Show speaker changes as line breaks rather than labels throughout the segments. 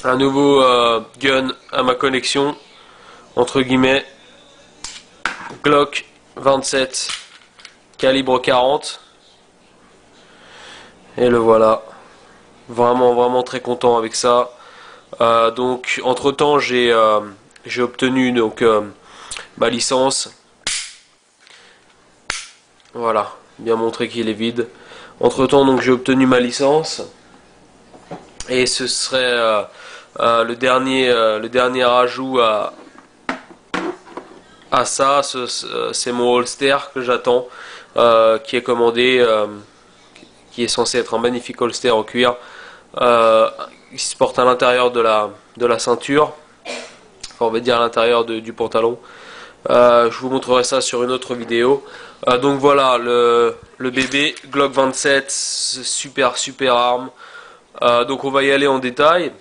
un nouveau gun à ma collection, entre guillemets, Glock 27 calibre 40, et le voilà, vraiment très content avec ça. Donc entre temps j'ai obtenu donc ma licence. Voilà, bien montrer qu'il est vide. Entre temps donc j'ai obtenu ma licence, et ce serait le dernier ajout à ça. C'est mon holster que j'attends, qui est commandé, qui est censé être un magnifique holster en cuir, qui se porte à l'intérieur de la ceinture, enfin on va dire à l'intérieur du pantalon. Je vous montrerai ça sur une autre vidéo. Donc voilà, le bébé Glock 27, super arme. Donc on va y aller en détail.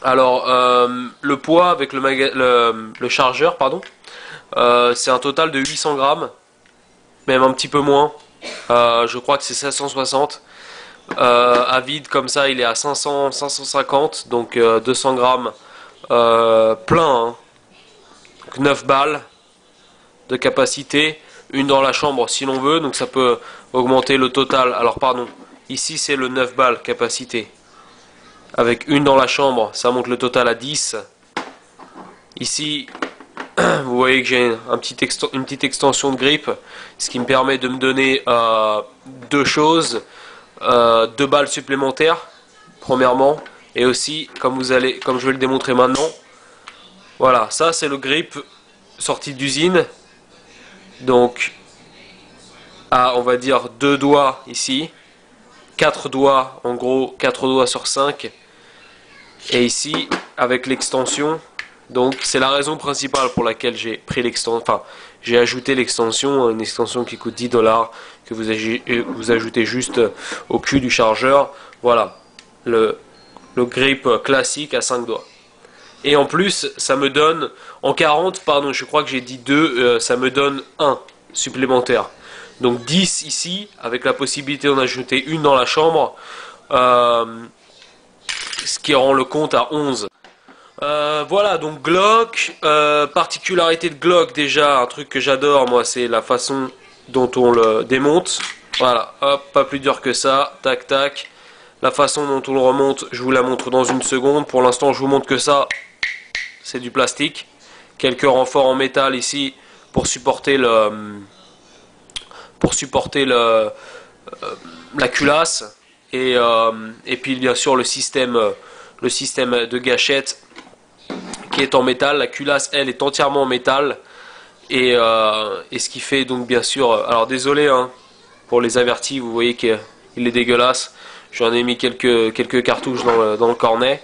Alors le poids avec le chargeur, pardon, c'est un total de 800 grammes, même un petit peu moins. Je crois que c'est 760. À vide comme ça il est à 550, donc 200 grammes plein, hein. Donc 9 balles de capacité, une dans la chambre si l'on veut, donc ça peut augmenter le total. Alors pardon, ici c'est le 9 balles capacité, avec une dans la chambre ça monte le total à 10. Ici vous voyez que j'ai une petite extension de grip, ce qui me permet de me donner deux choses, 2 balles supplémentaires premièrement, et aussi comme je vais le démontrer maintenant, voilà, ça c'est le grip sorti d'usine, donc à on va dire 2 doigts ici, 4 doigts en gros, 4 doigts sur 5, et ici avec l'extension. Donc c'est la raison principale pour laquelle j'ai pris l'extension, enfin j'ai ajouté l'extension, une extension qui coûte 10 $, que vous ajoutez juste au cul du chargeur. Voilà, le grip classique à 5 doigts. Et en plus ça me donne, en 40, pardon, je crois que j'ai dit 2, ça me donne 1 supplémentaire. Donc 10 ici, avec la possibilité d'en ajouter une dans la chambre, ce qui rend le compte à 11. Voilà, donc Glock, particularité de Glock, déjà un truc que j'adore moi, c'est la façon dont on le démonte. Voilà, hop, pas plus dur que ça, tac tac. La façon dont on le remonte, je vous la montre dans une seconde. Pour l'instant je vous montre que ça, c'est du plastique. Quelques renforts en métal ici pour supporter la culasse, et puis bien sûr le système de gâchette qui est en métal. La culasse elle est entièrement en métal, et ce qui fait donc bien sûr, alors désolé hein, pour les avertis, vous voyez qu'il est dégueulasse. J'en ai mis quelques cartouches dans le cornet,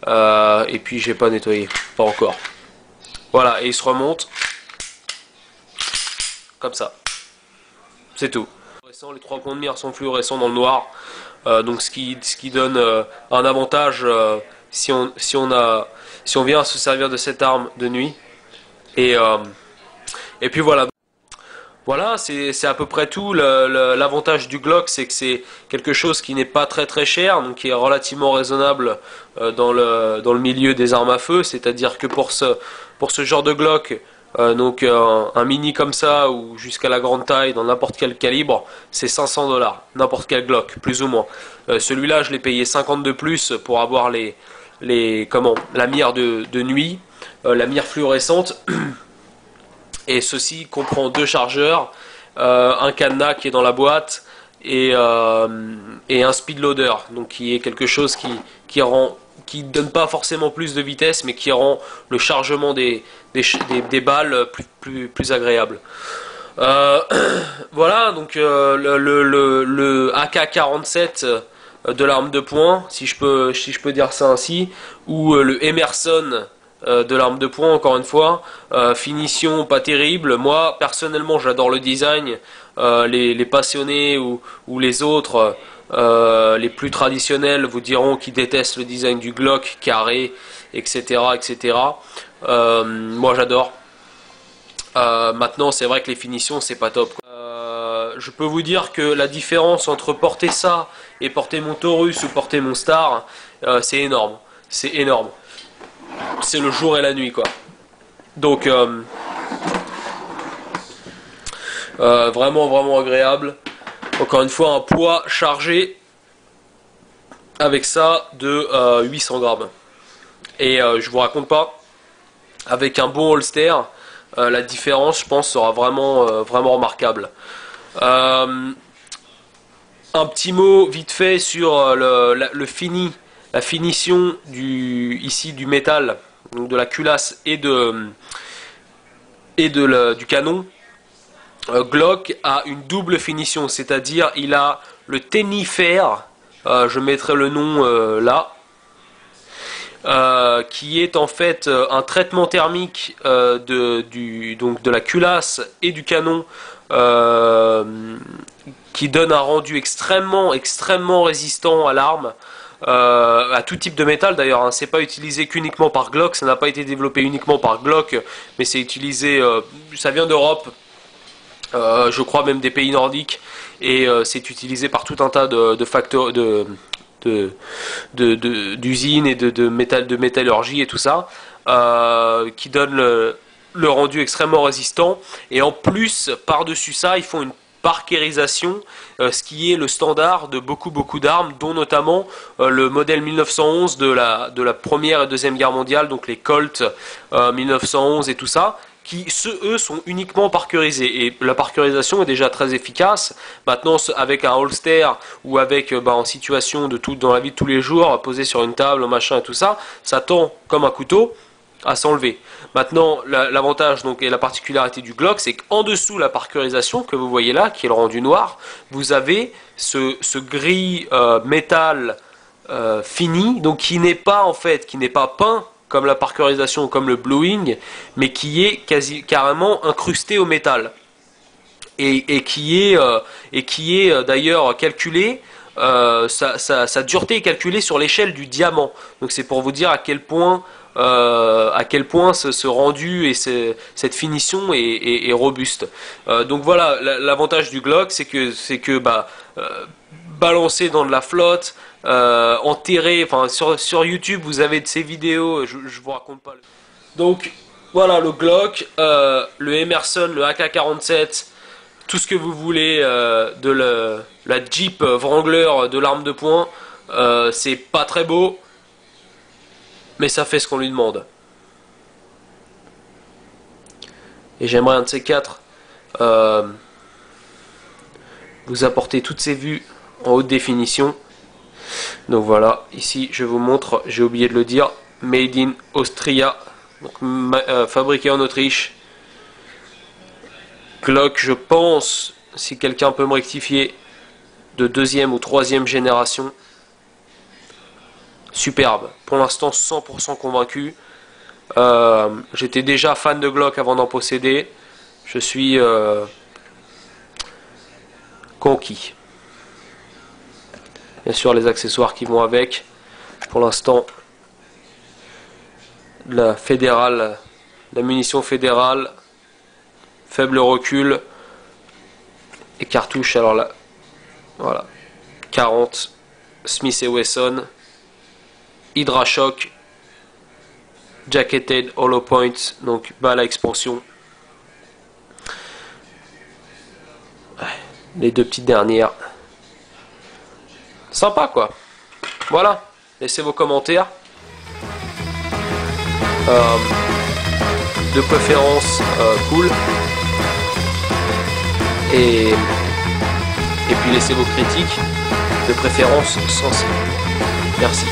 et puis j'ai pas nettoyé, pas encore. Voilà, et il se remonte comme ça, c'est tout. Les 3 points de mire sont fluorescents dans le noir, donc ce qui donne un avantage si on vient à se servir de cette arme de nuit. Et puis voilà. Voilà, c'est à peu près tout. L'avantage du Glock, c'est que c'est quelque chose qui n'est pas très cher, donc qui est relativement raisonnable dans le milieu des armes à feu. C'est-à-dire que pour ce genre de Glock, donc un mini comme ça, ou jusqu'à la grande taille, dans n'importe quel calibre, c'est 500 $, n'importe quel Glock, plus ou moins. Celui-là, je l'ai payé 50 de plus pour avoir la mire de nuit, la mire fluorescente. Et ceci comprend 2 chargeurs, un cadenas qui est dans la boîte, et un speed loader, donc qui est quelque chose qui donne pas forcément plus de vitesse, mais qui rend le chargement des balles plus agréable. Voilà, donc le AK-47 de l'arme de poing, si je peux dire ça ainsi, ou le Emerson de l'arme de poing, encore une fois, finition pas terrible. Moi personnellement j'adore le design, les passionnés ou les autres, les plus traditionnels vous diront qu'ils détestent le design du Glock carré, etc. Moi j'adore. Maintenant c'est vrai que les finitions c'est pas top, quoi. Je peux vous dire que la différence entre porter ça et porter mon Taurus ou porter mon Star, c'est énorme. c'est énorme. C'est le jour et la nuit, quoi. Donc, vraiment, vraiment agréable. Encore une fois, un poids chargé avec ça de 800 grammes. Et je vous raconte pas, avec un bon holster, la différence, je pense, sera vraiment, vraiment remarquable. Un petit mot vite fait sur le fini, la finition ici du métal, donc de la culasse et du canon. Glock a une double finition, c'est-à-dire il a le Tenifer, je mettrai le nom là, qui est en fait un traitement thermique donc de la culasse et du canon, qui donne un rendu extrêmement résistant à l'arme, à tout type de métal d'ailleurs, hein. C'est pas utilisé qu'uniquement par Glock, ça n'a pas été développé uniquement par Glock, mais c'est utilisé, ça vient d'Europe, je crois même des pays nordiques, et c'est utilisé par tout un tas de facteurs d'usines et de métallurgie et tout ça, qui donne le rendu extrêmement résistant. Et en plus, par-dessus ça, ils font une parkérisation, ce qui est le standard de beaucoup d'armes, dont notamment le modèle 1911 de la première et deuxième guerre mondiale, donc les Colt 1911 et tout ça, qui, eux, sont uniquement parkerisés. Et la parkerisation est déjà très efficace. Maintenant, avec un holster ou avec en situation dans la vie de tous les jours, posé sur une table, machin et tout ça, ça tend comme un couteau à s'enlever. Maintenant, l'avantage donc et la particularité du Glock, c'est qu'en dessous la parkerisation que vous voyez là, qui est le rendu noir, vous avez ce gris métal fini, donc qui n'est pas peint comme la parkerisation, comme le bluing, mais qui est carrément incrusté au métal, et qui est d'ailleurs calculé, sa dureté est calculée sur l'échelle du diamant. Donc c'est pour vous dire à quel point ce rendu et cette finition est robuste. Donc voilà, l'avantage du Glock, c'est que balancer dans de la flotte, enterrer, enfin sur YouTube vous avez de ces vidéos, je vous raconte pas. Donc voilà le Glock, le Emerson, le AK-47, tout ce que vous voulez la Jeep Wrangler de l'arme de poing, c'est pas très beau, mais ça fait ce qu'on lui demande. Et j'aimerais un de ces quatre vous apporter toutes ces vues en haute définition. Donc voilà, ici je vous montre, j'ai oublié de le dire, Made in Austria, donc fabriqué en Autriche. Glock, je pense, si quelqu'un peut me rectifier, de deuxième ou troisième génération. Superbe, pour l'instant 100% convaincu. J'étais déjà fan de Glock avant d'en posséder. Je suis conquis. Bien sûr les accessoires qui vont avec. Pour l'instant, la munition fédérale, faible recul, et cartouches, alors là, voilà, 40, Smith & Wesson, Hydra-Shock, Jacketed Hollow Point, donc balle à expansion. Les deux petites dernières. Sympa quoi. Voilà. Laissez vos commentaires. De préférence cool. Et puis laissez vos critiques. De préférence sensibles. Merci.